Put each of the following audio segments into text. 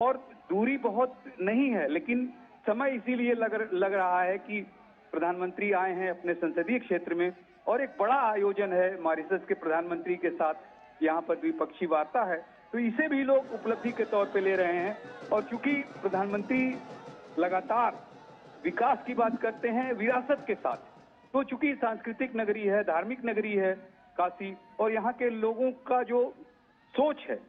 और दूरी बहुत नहीं है, लेकिन समय इसीलिए लग रहा है कि प्रधानमंत्री आए हैं अपने संसदीय क्षेत्र में और एक बड़ा आयोजन है मॉरिशस के प्रधानमंत्री के साथ। यहाँ पर द्विपक्षीय वार्ता है, तो इसे भी लोग उपलब्धि के तौर पे ले रहे हैं। और चूंकि प्रधानमंत्री लगातार विकास की बात करते हैं विरासत के साथ, तो चूंकि सांस्कृतिक नगरी है, धार्मिक नगरी है काशी, और यहाँ के लोगों का जो सोच है,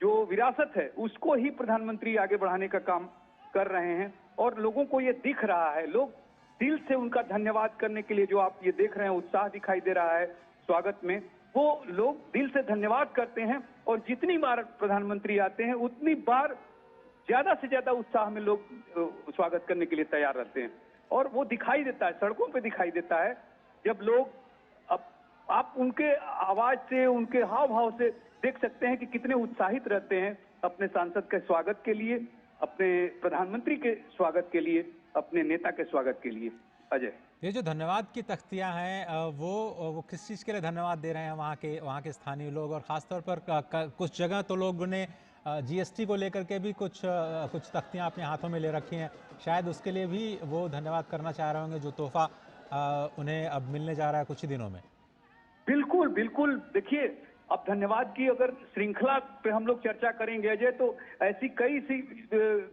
जो विरासत है, उसको ही प्रधानमंत्री आगे बढ़ाने का काम कर रहे हैं। और लोगों को ये दिख रहा है, लोग दिल से उनका धन्यवाद करने के लिए, जो आप ये देख रहे हैं उत्साह दिखाई दे रहा है स्वागत में, वो लोग दिल से धन्यवाद करते हैं। और जितनी बार प्रधानमंत्री आते हैं उतनी बार ज्यादा से ज्यादा उत्साह में लोग स्वागत करने के लिए तैयार रहते हैं। और वो दिखाई देता है, सड़कों पे दिखाई देता है, जब लोग आप उनके आवाज से, उनके हाव भाव से देख सकते हैं कि कितने उत्साहित रहते हैं अपने सांसद के स्वागत के लिए, अपने प्रधानमंत्री के स्वागत के लिए, अपने नेता के स्वागत के लिए। अजय, ये जो धन्यवाद की तख्तियां हैं वो किस चीज़ के लिए धन्यवाद दे रहे हैं वहाँ के स्थानीय लोग? और ख़ासतौर पर कुछ जगह तो लोगों ने जीएसटी को लेकर के भी कुछ तख्तियां अपने हाथों में ले रखी हैं, शायद उसके लिए भी वो धन्यवाद करना चाह रहे होंगे, जो तोहफा उन्हें अब मिलने जा रहा है कुछ ही दिनों में। बिल्कुल बिल्कुल। देखिए, अब धन्यवाद की अगर श्रृंखला पे हम लोग चर्चा करेंगे अजय, तो ऐसी कई सी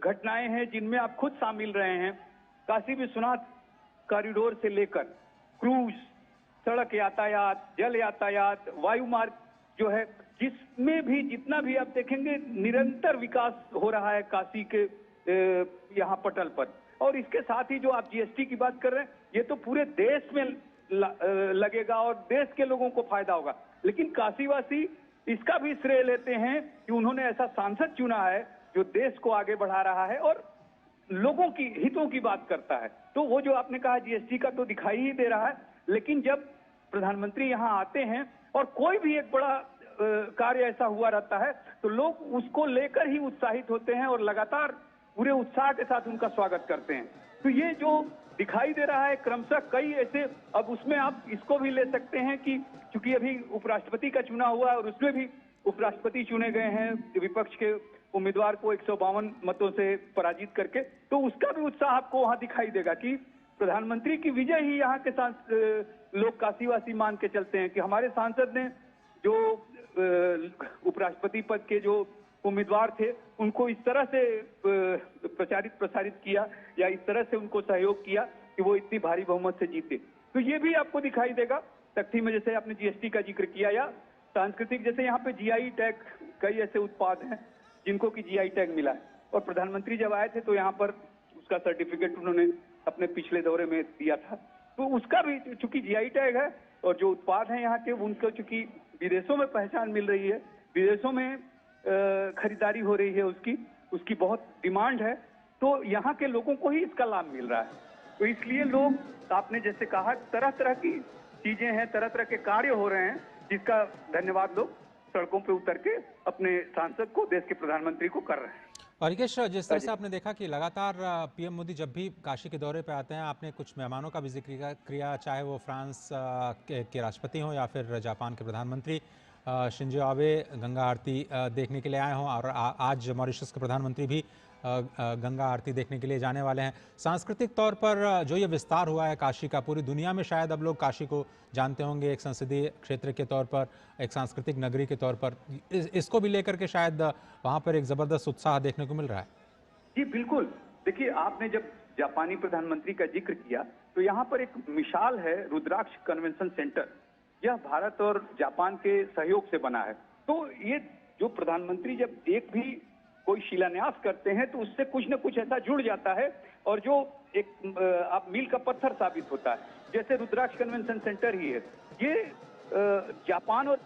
घटनाएं हैं जिनमें आप खुद शामिल रहे हैं। काशी विश्वनाथ कॉरिडोर से लेकर क्रूज, सड़क यातायात, जल यातायात, वायु मार्ग जो है, जिसमें भी जितना भी आप देखेंगे निरंतर विकास हो रहा है काशी के यहाँ पटल पर। और इसके साथ ही जो आप जीएसटी की बात कर रहे हैं, ये तो पूरे देश में लगेगा और देश के लोगों को फायदा होगा। लेकिन काशीवासी इसका भी श्रेय लेते हैं कि उन्होंने ऐसा सांसद चुना है जो देश को आगे बढ़ा रहा है और लोगों की हितों की बात करता है। तो वो जो आपने कहा जीएसटी का, तो दिखाई ही दे रहा है। लेकिन जब प्रधानमंत्री यहाँ आते हैं और कोई भी एक बड़ा कार्य ऐसा हुआ रहता है, तो लोग उसको लेकर ही उत्साहित होते हैं और लगातार पूरे उत्साह के साथ उनका स्वागत करते हैं। तो ये जो दिखाई दे रहा है क्रमशः कई ऐसे, अब उसमें आप इसको भी ले सकते हैं कि चूंकि अभी उपराष्ट्रपति का चुनाव हुआ और उसमें भी उपराष्ट्रपति चुने गए हैं विपक्ष के उम्मीदवार को 152 मतों से पराजित करके, तो उसका भी उत्साह आपको वहां दिखाई देगा कि प्रधानमंत्री की विजय ही यहाँ के लोग काशीवासी मान के चलते हैं कि हमारे सांसद ने जो उपराष्ट्रपति पद के जो उम्मीदवार थे उनको इस तरह से प्रसारित किया या इस तरह से उनको सहयोग किया कि वो इतनी भारी बहुमत से जीते। तो ये भी आपको दिखाई देगा तख्ती में, जैसे आपने जीएसटी का जिक्र किया, या सांस्कृतिक, जैसे यहाँ पे जीआई टैग, कई ऐसे उत्पाद हैं जिनको कि जीआई टैग मिला है। और प्रधानमंत्री जब आए थे तो यहाँ पर उसका सर्टिफिकेट उन्होंने अपने पिछले दौरे में दिया था, तो उसका भी चूंकि जीआई टैग है और जो उत्पाद है यहाँ के उनको चूंकि विदेशों में पहचान मिल रही है, विदेशों में खरीदारी हो रही है, उसकी बहुत डिमांड है, तो यहाँ के लोगों को ही इसका लाभ मिल रहा है। तो इसलिए लोग, आपने जैसे कहा, तरह तरह की चीजें हैं, तरह तरह के कार्य हो रहे हैं, जिसका धन्यवाद लोग सड़कों पे उतर के अपने सांसद को, देश के प्रधानमंत्री को कर रहे हैं। और यश, जिस तरह से आपने देखा कि लगातार पीएम मोदी जब भी काशी के दौरे पे आते हैं, आपने कुछ मेहमानों का भी जिक्र किया, चाहे वो फ्रांस के राष्ट्रपति हों या फिर जापान के प्रधानमंत्री शिंजो आबे गंगा आरती देखने के लिए आए हों, और आज मॉरिशस के प्रधानमंत्री भी गंगा आरती देखने के लिए जाने वाले हैं। सांस्कृतिक तौर पर जो ये विस्तार हुआ है काशी का, पूरी दुनिया में शायद अब लोग काशी को जानते होंगे एक संसदीय क्षेत्र के तौर पर, एक सांस्कृतिक नगरी के तौर पर, इसको भी लेकर के शायद वहाँ पर एक ज़बरदस्त उत्साह देखने को मिल रहा है। जी बिल्कुल। देखिए, आपने जब जापानी प्रधानमंत्री का जिक्र किया, तो यहाँ पर एक मिसाल है रुद्राक्ष कन्वेंशन सेंटर। यह भारत और जापान के सहयोग से बना है। तो ये जो प्रधानमंत्री जब एक भी कोई शिलान्यास करते हैं तो उससे कुछ न कुछ ऐसा जुड़ जाता है और जो एक आप मील का पत्थर साबित होता है, जैसे रुद्राक्ष कन्वेंशन सेंटर ही है। ये जापान और